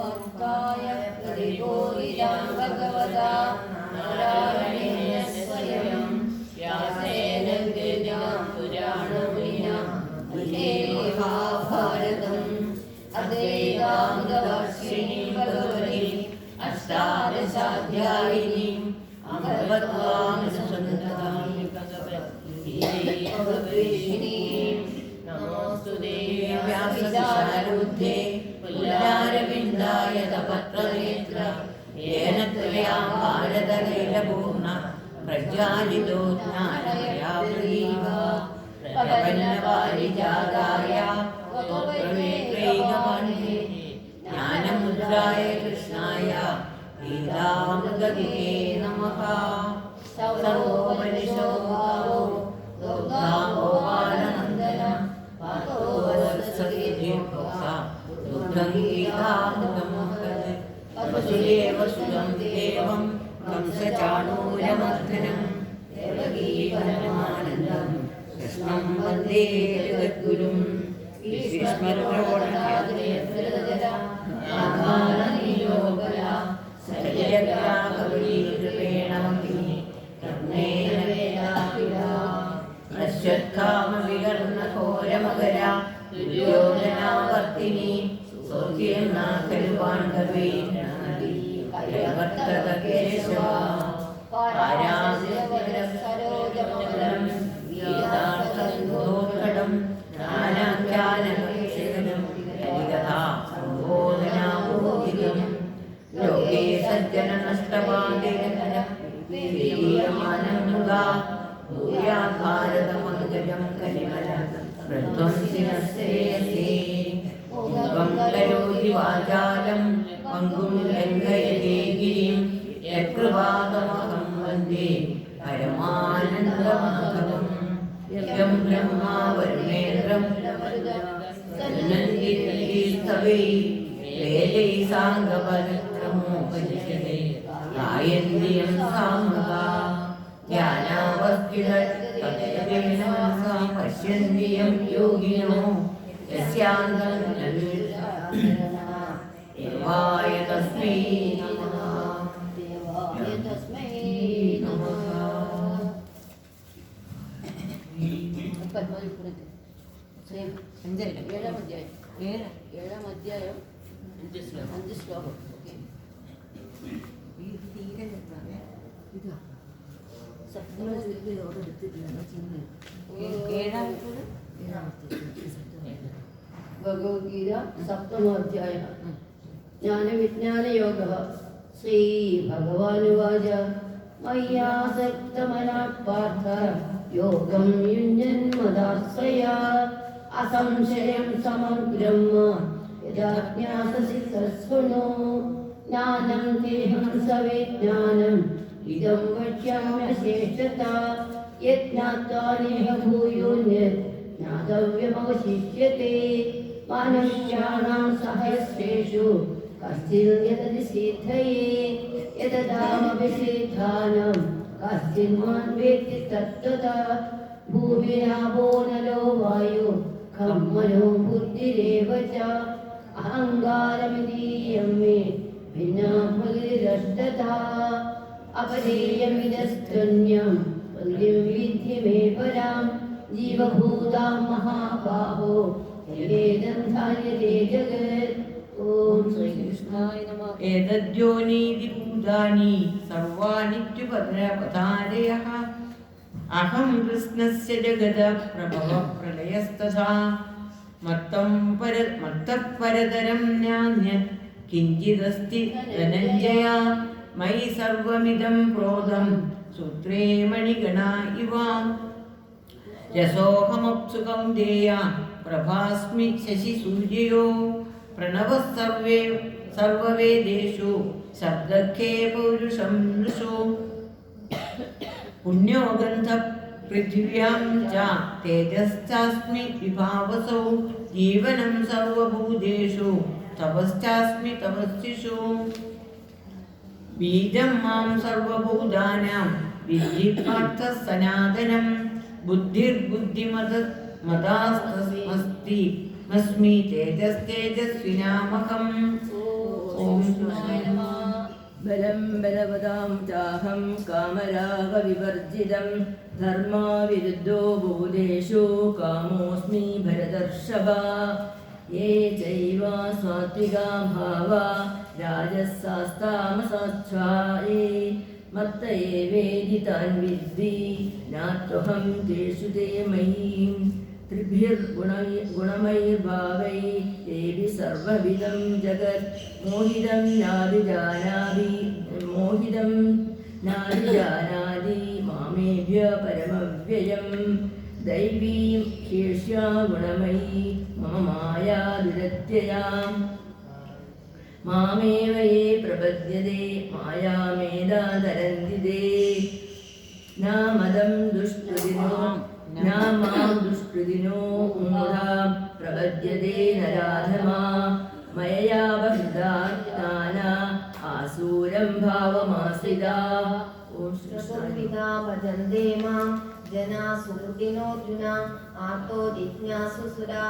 सर्वमुक्ताय प्रतिबोधितां भगवता नारायणेन स्वयं व्यासेन गृहीतं पुराणमुनिना मध्ये महाभारतम् अद्वैतामृतवर्षिणीं भगवतीम् अष्टादशाध्यायिनीं भगवद्वामसंसदतां भगवद्वेषिणीं नमोऽस्तुते व्यासविशालबुद्धे पुल्लारविन्दाय तपत्रनेत्र येन त्वया भारतलीलपूर्ण प्रज्वालितो ज्ञानमया प्रदीपः प्रपन्नपारिजाताय त्वत्प्रमेत्रैकपाणिने ज्ञानमुद्राय कृष्णाय गीतामृतविदे नमः। सर्वोपनिषदो भावो दुर्गागोपालनन्दन पातो वत्सगीर्घोषा दुग्धं गीतामृतमोहद वसुदेवसुतं देवं कंसचाणूरमर्दनं देवकी परमानन्दं कृष्णं वन्दे जगद्गुरुं श्रीकृष्णप्रवणनागरेन्द्रजरा सजयग्राहवलीकृपेण कर्णेन वेदापिला अश्वत्थामविकर्णघोरमकरा दुर्योधनावर्तिनी सौख्येना खलु पाण्डवैर्नदी कैवर्तककेशवा पारास्यवरसरोजमकरं गीतार्थसन्दोत्कटं ज्ञानाख्यानकैशकलं हरिकथा सम्बोधनाबोधितं लोके सज्जननष्टपादेन वीर्यमानं मुगा भूयात् भारतमङ्गजं कलिमलं प्रध्वंसिनश्रेयसे मुखं करोति वाचालं पङ्गुं लङ्घयते गिरिं यत्कृपातमहं वन्दे परमानन्दमाधवम् यं ब्रह्मा वरुणेन्द्रं सन्नन्दितैस्तवै वेदैः साङ्गपदक्रमोपनिषदे गायन्त्यं सामगा ध्यानावस्थिततत्त्वेन मनसा पश्यन्ति यं योगिनो यस्यान्तं न देवाय तस्मै नमः। देवाय तस्मै नमः। ഏഴാം അധ്യായം 5 ശ്ലോകം. ഭഗവത്ഗീത സപ്തമോധ്യായ ജ്ഞാനവിജ്ഞാനയോഗഃ. ശ്രീ ഭഗവാനുവാച മയ്യാസക്തമനഃ പാർത്ഥ യോഗം യുഞ്ജന്മദാശ്രയാ असंशयं समग्रं यदा ज्ञास्यसि तच्छृणु ज्ञानं तेहं सविज्ञानम् इदं वक्ष्याम्यशेषतः यज्ञात्वा नेह भूयोऽन्यत् ज्ञातव्यमवशिष्यते मनुष्याणां सहस्रेषु कश्चित् यतति सिद्धये यततामपि सिद्धानं कश्चिन् मां वेत्ति तत्त्वतः भूमिरापो नलो वायु खम्मनो बुद्धिरेव च अहङ्कारमिदीयं मे भिन्ना प्रकृतिरष्टधा अपदेयमिदस्तन्यं प्रकृतिं विद्धि मे परां जीवभूतां महाबाहो एवेदं धार्यते जगत्। ॐ श्रीकृष्णाय नमः। एतद्योनीति भूतानि सर्वानित्युपद्रवतादयः अहं कृष्णस्य जगतः प्रभवः प्रलयस्तथा मत्तः परतरं नान्यत् किञ्चिदस्ति धनञ्जय मयि सर्वमिदं प्रोतं सूत्रे मणिगणा इव रसोऽहमप्सु कौन्तेय प्रभास्मि शशिसूर्ययो प्रणवः सर्ववेदेषु शब्दखे पौरुषं नृषु पुण्यो गन्धः पृथिव्यां च तेजश्चास्मि विभावसौ जीवनं सर्वभूतेषु तपश्चास्मि तपस्विषु बीजं मां सर्वभूतानां विद्धि पार्थः सनातनं बुद्धिर्बुद्धिमतास्तस्मि तेजस्तेजस्विनामहम्। ॐ ദേവതാം ചാഹം കാമരാഗവിവർജിതം ധർമാവിരുദ്ധോ ഭൂതേഷു കാമോസ്മി ഭരതർഷഭ യേ ചൈവ സാത്വികാ ഭാവാ രാജസാസ്താമസാച്ഛായേ മത്ത ഏവേദി താൻ വിദ്ധി നാത്വഹം തേഷു തേ മയീം ത്രിഭിർഗുണമൈർഭാവൈ ദേവി സർവവിധം ജഗത് മോഹിതം നാദിജാനാതി മാമേഭ്യ പരമവ്യയം ദൈവീം ശേഷ്യാ ഗുണമയീ മമ മായാ ദുരത്യയാം മാമേവ യേ പ്രപദ്യതേ മായാമേതാതരന്തി തേ നാമദം ദുഷ്കൃതിനോ നാമാം ദുഷ്കൃതിനോ മൂഢാ പ്രപദ്യതേ നരാധമാ മയയാവഹൃതാത്മാനാ ആസൂരം ഭാവമാശ്രിതാ. ഓം ചതുർവിധാ ഭജന്തെ മാം ജനാ സുഹൃത്തിനോർജുന ആർത്തോ ജിജ്ഞാസുസുരാ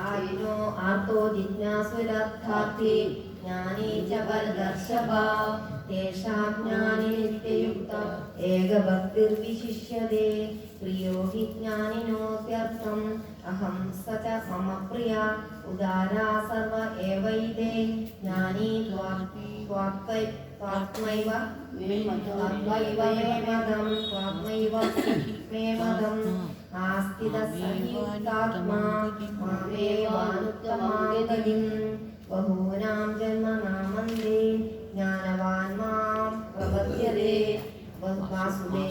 ആയുനോ ആർത്തോ ജിജ്ഞാസുരർത്ഥാർത്ഥി ജ്ഞാനീ ച പരദർശഭ തേഷാം ജ്ഞാനി നിത്യയുക്തം ഏകഭക്തിർവിശിഷ്യതേ പ്രിയോ ഹി ജ്ഞാനിനോത്യർത്ഥം അഹം സ ച മമ പ്രിയ ഉദാരാ സർവ ഏവൈതേ ജ്ഞാനീ ത്വാത്മൈവ मे मदम् आस्तितः संयुक्तात्मा मामेवानुत्तमां गतिम् बहूनां जन्मनां वन्दे ज्ञानवान् मां प्रपद्यते वासुदेव